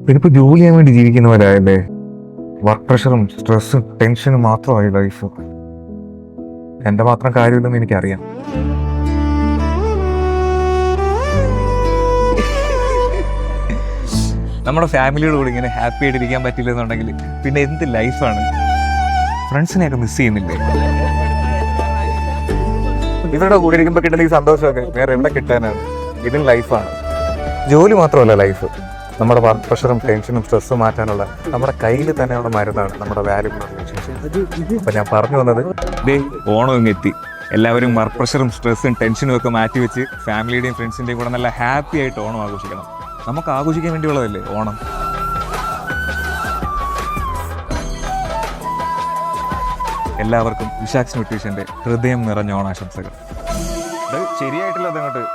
ഇനിയിപ്പോ ജോലി ചെയ്യാൻ വേണ്ടി ജീവിക്കുന്നവരായല്ലേ. വർക്ക് പ്രഷറും സ്ട്രെസ്സും ടെൻഷനും മാത്രമായി ലൈഫ്. എന്റെ മാത്രം കാര്യമില്ലെന്ന് എനിക്കറിയാം. നമ്മുടെ ഫാമിലിയോട് കൂടി ഇങ്ങനെ ഹാപ്പി ആയിട്ട് ഇരിക്കാൻ പറ്റില്ലെന്നുണ്ടെങ്കിൽ പിന്നെ എന്ത് ലൈഫാണ്? ഫ്രണ്ട്സിനെയൊക്കെ മിസ് ചെയ്യുന്നില്ലേ? ഇവരുടെ കൂടെ ഇരിക്കുമ്പോൾ കിട്ടുന്ന ഈ സന്തോഷമൊക്കെ വേറെ എവിടെ കിട്ടാനാണ്? ഇതിന് ലൈഫാണ്. ജോലി മാത്രമല്ല ലൈഫ്. നമ്മുടെ വർക്ക് പ്രഷറും ടെൻഷനും സ്ട്രെസ്സും മാറ്റാനുള്ള നമ്മുടെ കയ്യിൽ തന്നെയുള്ള മരുന്നാണ് നമ്മുടെ വാല്യുബിൾ റിലേഷൻഷിപ്പ്. അപ്പൊ ഞാൻ പറഞ്ഞു വന്നത്, ഓണം ഇങ്ങ് എത്തി. എല്ലാവരും വർക്ക് പ്രഷറും സ്ട്രെസ്സും ടെൻഷനും ഒക്കെ മാറ്റി വെച്ച് ഫാമിലിയുടെയും ഫ്രണ്ട്സിൻ്റെയും കൂടെ നല്ല ഹാപ്പി ആയിട്ട് ഓണം ആഘോഷിക്കണം. നമുക്ക് ആഘോഷിക്കാൻ വേണ്ടിയുള്ളതല്ലേ ഓണം. എല്ലാവർക്കും വിശാഖ് ന്യൂട്രീഷൻ്റെ ഹൃദയം നിറഞ്ഞ ഓണാശംസകൾ. ശരിയായിട്ടില്ല അതങ്ങോട്ട്